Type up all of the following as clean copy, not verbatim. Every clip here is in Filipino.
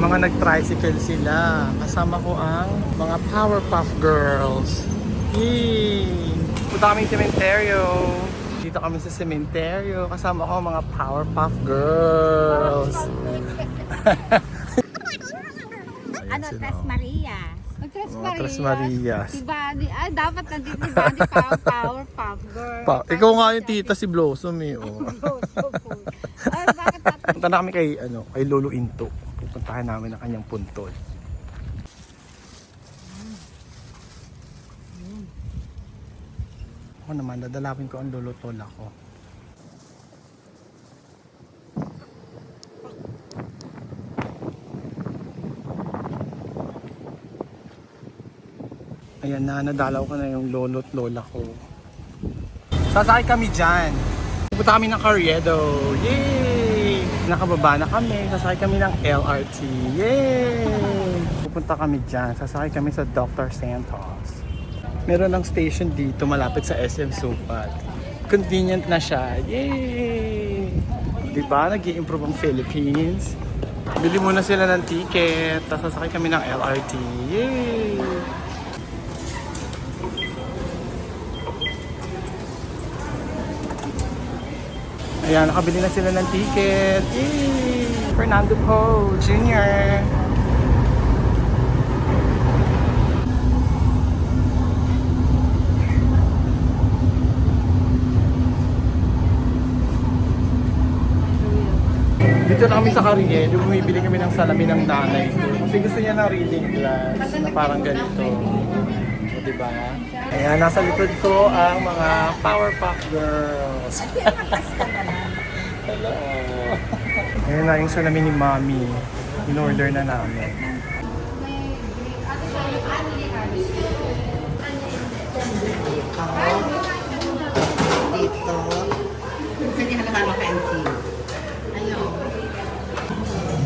mga nag-tricycle sila. Kasama ko ang mga Powerpuff Girls. Yay! Punta kami sa cementerio. Dito kami sa cementerio. Kasama ko ang mga Powerpuff Girls. Ano, Tres Maria. Tres Marias. Si Bunny. Ay, dapat nandito si Bunny Powerpuff Girl. Ikaw nga yung tita si Blossom eh. Oh. Ay, bakit natin? Punta na kami kay Lolo Into. Pupuntahan namin ang kanyang puntod. Ako naman, dadalapin ko ang lolo tola ko. Ayan na, nadalaw ko na yung lolo at lola ko. Sasakay kami dyan. Pupunta kami ng Carriedo. Yay! Nakababa na kami. Sasakay kami ng LRT. Yay! Pupunta kami dyan. Sasakay kami sa Dr. Santos. Meron ng station dito malapit sa SM Supat. Convenient na siya. Yay! Diba? Nag-i-improve ang Philippines. Bili muna sila ng ticket. Tapos sasakay kami ng LRT. Yay! Ayan, nakabili na sila ng ticket. Yay! Fernando Poe Jr. Dito na kami sa Carriedo, bumibili kami ng salamin ng nanay ko. Kasi gusto niya ng reading glass na parang ganito. O, diba? Ayan, nasa likod ko ang mga Powerpuff Girls. Hello! Ayan na yung salamin ni Mommy. In-order na namin. Dito. Kasi hindi halata maka-empty.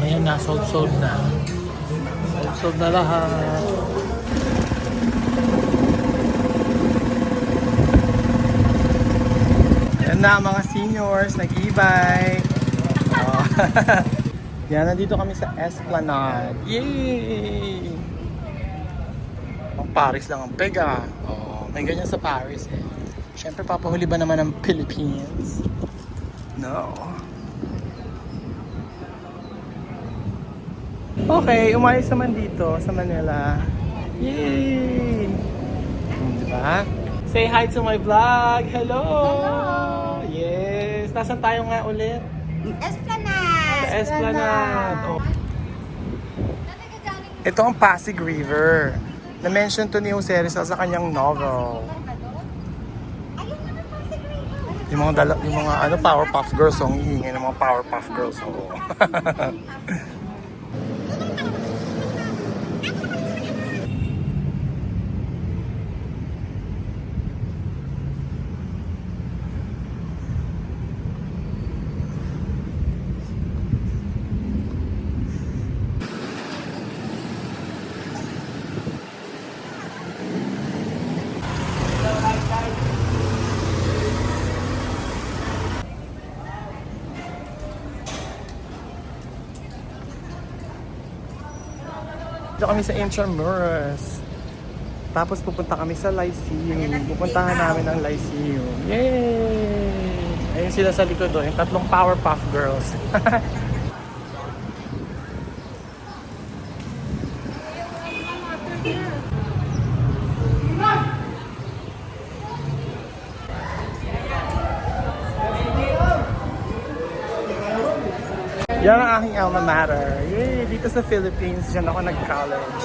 Ayan na, sold na. Sold na lahat. Ayan na mga seniors, nag-e-bike. Oh. Yan, nandito kami sa Esplanade. Yay! Ang Paris lang ang pega. Oh, may ganyan sa Paris eh. Siyempre, papahuli ba naman ng Philippines? No. Okay, umayos naman dito sa Manila. Yay! Diba? Say hi to my vlog! Hello! Yes! Nasaan tayo nga ulit? Esplanade! Sa Esplanade. Oh. Ito ang Pasig River. Na-mention to ni Jose Rizal sa kanyang novel. Yung mga Powerpuff Girls song, hihingi ng mga Powerpuff Girls song. Dito kami sa Intramuros. Tapos pupunta kami sa Lyceum. Pupuntahan namin ang Lyceum. Yay! Ayun sila sa likod doon, yung tatlong Powerpuff Girls. Yan ang aking alma mater. Yay! Dito sa Philippines, dyan ako nag-college.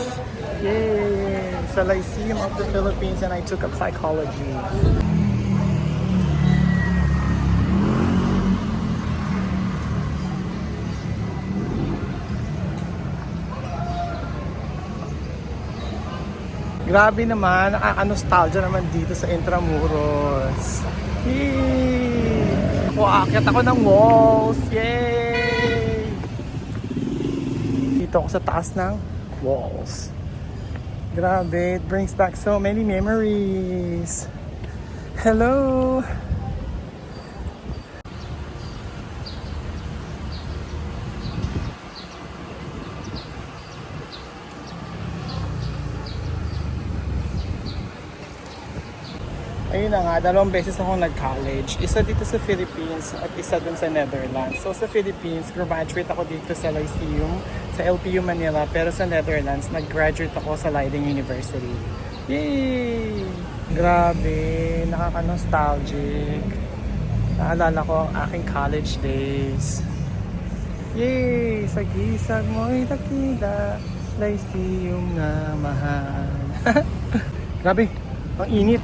Yay! Sa Lyceum of the Philippines, and I took up psychology. Grabe naman, nakaka-nostalgia naman dito sa Intramuros. Yay! Aakyat ako ng walls. Yay! Dito ako sa taas ng walls. Grabe, it brings back so many memories. Hello! Ayun na nga, 2 beses akong nag-college. Isa dito sa Philippines at isa dun sa Netherlands. So sa Philippines, graduate ako dito sa Lyceum, sa LPU Manila. Pero sa Netherlands, nag-graduate ako sa Leiden University. Yay! Grabe, nakaka-nostalgic. Naalala ko ang aking college days. Yay! Sa gisag mo'y takida, Lyceum na mahal. Grabe, ang init.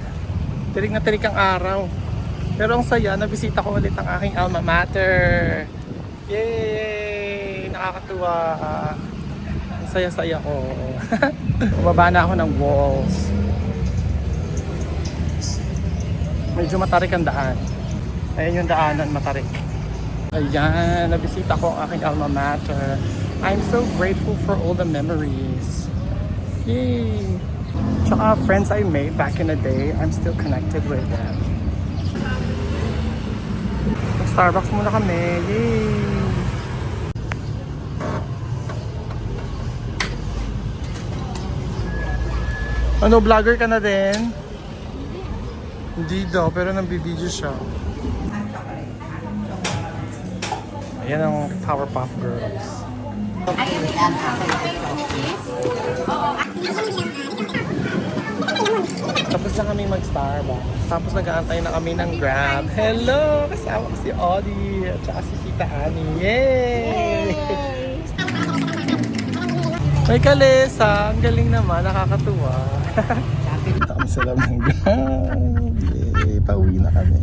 Tirik na tirik ang araw. Pero ang saya, nabisita ko ulit ang aking alma mater. Yay! Nakakatuwa. Ang saya-saya ko. Bumaba na ako ng walls. Medyo matarik ang daan. Ayan yung daanan, matarik. Ayan, nabisita ko ang aking alma mater. I'm so grateful for all the memories. Yay! Tsaka friends I made back in the day, I'm still connected with them. Starbucks muna kami. Yay! Ano, vlogger ka na din? Hindi daw, pero nambibideo siya. Ayan ang Powerpuff Girls. Tapos na kami mag-Starbucks. Tapos nag-aantay na kami ng Grab. Hello! Kasama ko si Audie at saka si Tita Annie. Yay! May kalesa. Ang galing naman. Nakakatuwa. Kita kami sa loob ng Grab. Yay! Pauwi na kami.